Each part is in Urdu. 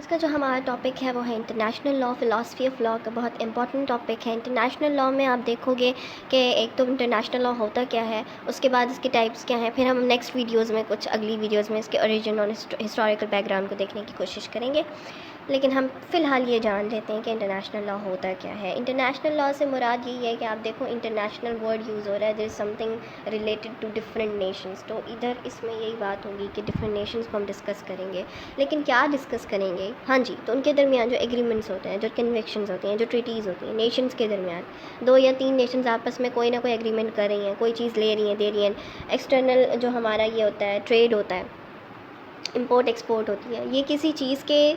آج کا جو ہمارا ٹاپک ہے وہ ہے international law, philosophy of law کا بہت امپورٹنٹ ٹاپک ہے۔ انٹرنیشنل لاء میں آپ دیکھو گے کہ ایک تو انٹرنیشنل لاء ہوتا کیا ہے، اس کے بعد اس کے ٹائپس کیا ہیں، پھر ہم نیکسٹ ویڈیوز میں اگلی ویڈیوز میں اس کے اوریجن اور ہسٹوریکل بیک گراؤنڈ کو دیکھنے کی کوشش کریں گے، لیکن ہم فی الحال یہ جان لیتے ہیں کہ انٹرنیشنل لاء ہوتا کیا ہے۔ انٹرنیشنل لاء سے مراد یہی ہے کہ آپ دیکھو انٹرنیشنل ورڈ یوز ہو رہا ہے، there is something related to different nations, تو ادھر اس میں یہی بات ہوگی کہ ڈفرینٹ نیشنز کو ہم ڈسکس کریں گے، لیکن کیا ڈسکس کریں گے؟ ہاں جی، تو ان کے درمیان جو ایگریمنٹس ہوتے ہیں، جو کنویکشنز ہوتی ہیں، جو ٹریٹیز ہوتی ہیں نیشنز کے درمیان، 2 یا 3 نیشنز آپس میں کوئی نہ کوئی ایگریمنٹ کر رہی ہیں، کوئی چیز لے رہی ہیں، دے رہی ہیں۔ ایکسٹرنل جو ہمارا یہ ہوتا ہے ٹریڈ ہوتا ہے، امپورٹ ایکسپورٹ ہوتی ہے، یہ کسی چیز کے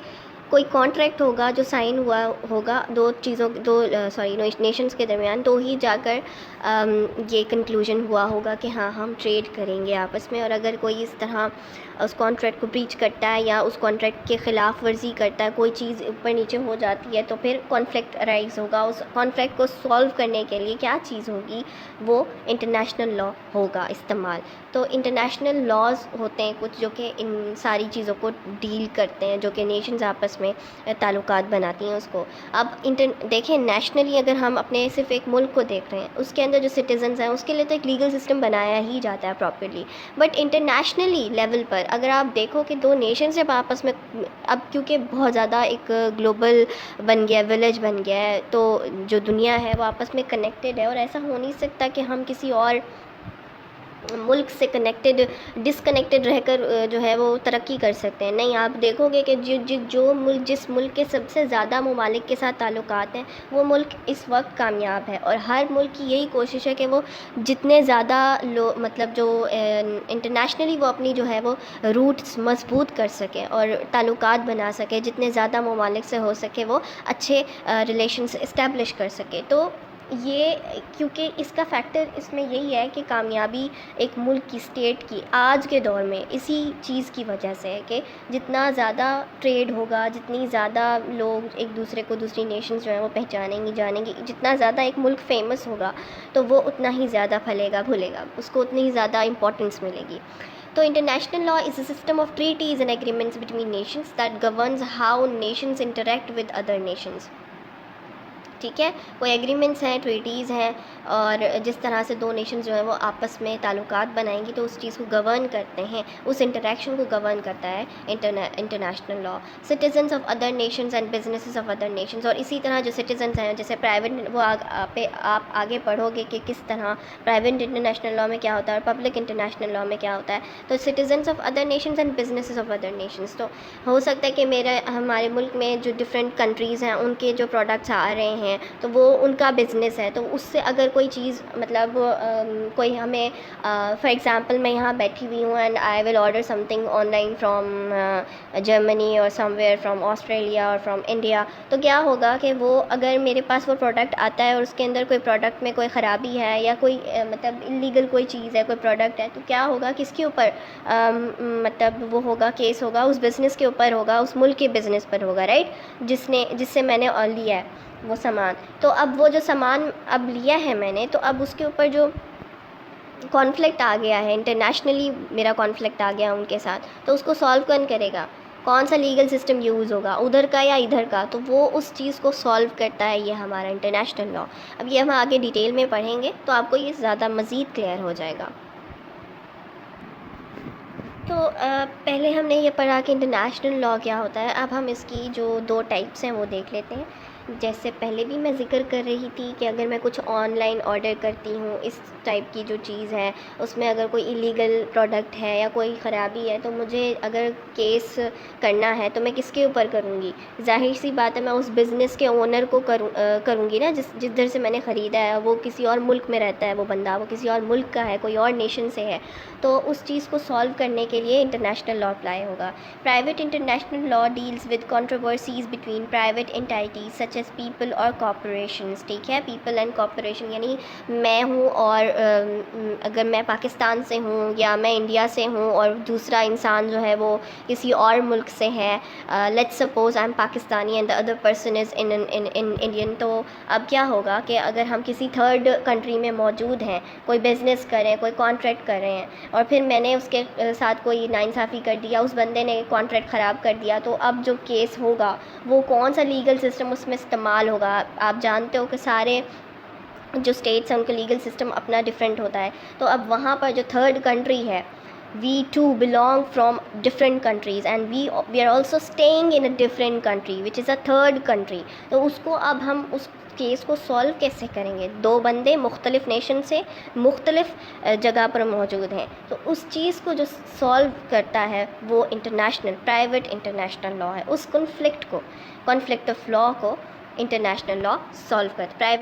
کوئی کانٹریکٹ ہوگا جو سائن ہوا ہوگا نیشنز کے درمیان، تو ہی جا کر یہ کنکلوژن ہوا ہوگا کہ ہاں ہم ٹریڈ کریں گے آپس میں۔ اور اگر کوئی اس طرح اس کانٹریکٹ کو بریچ کرتا ہے یا اس کانٹریکٹ کے خلاف ورزی کرتا ہے، کوئی چیز اوپر نیچے ہو جاتی ہے، تو پھر کانفلکٹ رائز ہوگا۔ اس کانفلکٹ کو سولو کرنے کے لیے کیا چیز ہوگی؟ وہ انٹرنیشنل لاء ہوگا استعمال۔ تو انٹرنیشنل لاز ہوتے ہیں کچھ جو کہ ان ساری چیزوں کو ڈیل کرتے ہیں، جو کہ نیشنز آپس میں تعلقات بناتی ہیں اس کو۔ اب دیکھیں نیشنلی اگر ہم اپنے صرف ایک ملک کو دیکھ رہے ہیں، اس کے اندر جو سٹیزنز ہیں اس کے لیے تو ایک لیگل سسٹم بنایا ہی جاتا ہے پراپرلی، بٹ انٹرنیشنلی لیول پر اگر آپ دیکھو کہ 2 نیشنز جب آپس میں، اب کیونکہ بہت زیادہ ایک گلوبل بن گیا ہے، ولیج بن گیا ہے، تو جو دنیا ہے وہ آپس میں کنیکٹڈ ہے، اور ایسا ہو نہیں سکتا کہ ہم کسی اور ملک سے ڈسکنیکٹڈ رہ کر جو ہے وہ ترقی کر سکتے ہیں۔ نہیں، آپ دیکھو گے کہ جس ملک کے سب سے زیادہ ممالک کے ساتھ تعلقات ہیں، وہ ملک اس وقت کامیاب ہے، اور ہر ملک کی یہی کوشش ہے کہ وہ جتنے زیادہ مطلب جو انٹرنیشنلی وہ اپنی جو ہے وہ روٹس مضبوط کر سکے اور تعلقات بنا سکے، جتنے زیادہ ممالک سے ہو سکے وہ اچھے ریلیشنز اسٹیبلش کر سکے۔ تو یہ کیونکہ اس کا فیکٹر اس میں یہی ہے کہ کامیابی ایک ملک کی، اسٹیٹ کی آج کے دور میں اسی چیز کی وجہ سے ہے کہ جتنا زیادہ ٹریڈ ہوگا، جتنی زیادہ لوگ ایک دوسرے کو، دوسری نیشنز جو ہیں وہ پہچانیں گی، جانیں گی، جتنا زیادہ ایک ملک فیمس ہوگا تو وہ اتنا ہی زیادہ پھلے گا، بھولے گا، اس کو اتنی ہی زیادہ امپورٹنس ملے گی۔ تو international law is a system of treaties and agreements between nations that گورنز how nations interact with other nations. ٹھیک ہے، کوئی ایگریمنٹس ہیں، ٹریٹیز ہیں، اور جس طرح سے 2 نیشنز جو ہیں وہ آپس میں تعلقات بنائیں گی تو اس چیز کو گورن کرتے ہیں، اس انٹریکشن کو گورن کرتا ہے international law. Citizens of other nations and businesses of other nations, اور اسی طرح جو سٹیزنس ہیں جیسے پرائیویٹ، وہ آپ آگے پڑھو گے کہ کس طرح پرائیویٹ انٹرنیشنل لاء میں کیا ہوتا ہے اور پبلک انٹرنیشنل لاء میں کیا ہوتا ہے۔ تو citizens of other nations and businesses of other nations, تو ہو سکتا ہے کہ ہمارے ملک میں جو ڈفرینٹ کنٹریز ہیں ان کے جو پروڈکٹس آ رہے ہیں تو وہ ان کا بزنس ہے، تو اس سے اگر کوئی چیز مطلب کوئی ہمیں فار ایگزامپل میں یہاں بیٹھی ہوئی ہوں and I will order some thing on line from Germany اور سم ویئر فرام آسٹریلیا اور فرام انڈیا، تو کیا ہوگا کہ وہ اگر میرے پاس وہ پروڈکٹ آتا ہے اور اس کے اندر کوئی پروڈکٹ میں کوئی خرابی ہے یا کوئی مطلب انلیگل کوئی چیز ہے، کوئی پروڈکٹ ہے، تو کیا ہوگا، کس کے اوپر مطلب وہ ہوگا، کیس ہوگا، اس بزنس کے اوپر ہوگا، اس ملک کے بزنس پر ہوگا، رائٹ، جس سے میں نے لیا ہے وہ سامان۔ تو اب وہ جو سامان اب لیا ہے میں نے، تو اب اس کے اوپر جو کانفلکٹ آ گیا ہے، انٹرنیشنلی میرا کانفلکٹ آ گیا ان کے ساتھ، تو اس کو سالو کون کرے گا؟ کون سا لیگل سسٹم یوز ہوگا، ادھر کا یا ادھر کا؟ تو وہ اس چیز کو سالو کرتا ہے یہ ہمارا انٹرنیشنل لاء۔ اب یہ ہم آگے ڈیٹیل میں پڑھیں گے تو آپ کو یہ زیادہ مزید کلیئر ہو جائے گا۔ تو پہلے ہم نے یہ پڑھا کہ انٹرنیشنل لاء کیا ہوتا ہے، اب ہم اس کی جو 2 ٹائپس ہیں وہ دیکھ لیتے ہیں۔ جیسے پہلے بھی میں ذکر کر رہی تھی کہ اگر میں کچھ آن لائن آرڈر کرتی ہوں، اس ٹائپ کی جو چیز ہے اس میں اگر کوئی ایلیگل پروڈکٹ ہے یا کوئی خرابی ہے، تو مجھے اگر کیس کرنا ہے تو میں کس کے اوپر کروں گی؟ ظاہر سی بات ہے میں اس بزنس کے اونر کو کروں گی نا، جدھر سے میں نے خریدا ہے، وہ کسی اور ملک میں رہتا ہے، وہ بندہ وہ کسی اور ملک کا ہے، کوئی اور نیشن سے ہے، تو اس چیز کو سالو کرنے کے لیے انٹرنیشنل لاء اپلائی ہوگا۔ Private international law deals with controversies between private entities such such as people اور کارپوریشنز. ٹھیک ہے, پیپل اینڈ کارپوریشن یعنی میں ہوں اور اگر میں پاکستان سے ہوں یا میں انڈیا سے ہوں اور دوسرا انسان جو ہے وہ کسی اور ملک سے ہے, let's suppose I am Pakistani and the other person is Indian. تو اب کیا ہوگا کہ اگر ہم کسی تھرڈ کنٹری میں موجود ہیں, کوئی بزنس کر رہے ہیں, کوئی کانٹریکٹ کر رہے ہیں, اور پھر میں نے اس کے ساتھ کوئی ناانصافی کر دیا, اس بندے نے کانٹریکٹ خراب کر دیا, تو اب جو کیس ہوگا وہ کون سا لیگل سسٹم اس میں استعمال ہوگا. آپ جانتے ہو کہ سارے جو اسٹیٹس ہیں ان کا لیگل سسٹم اپنا ڈفرینٹ ہوتا ہے. تو اب وہاں پر جو تھرڈ کنٹری ہے, we too belong from different countries and we are also staying in a different country which is a third country. تو اس کو اب ہم اس کیس کو سولو کیسے کریں گے؟ دو بندے مختلف نیشن سے مختلف جگہ پر موجود ہیں, تو اس چیز کو جو سولو کرتا ہے وہ انٹرنیشنل پرائیویٹ انٹرنیشنل لاء ہے. اس کنفلکٹ آف لاء کو انٹرنیشنل لاء سولو کرتا ہے.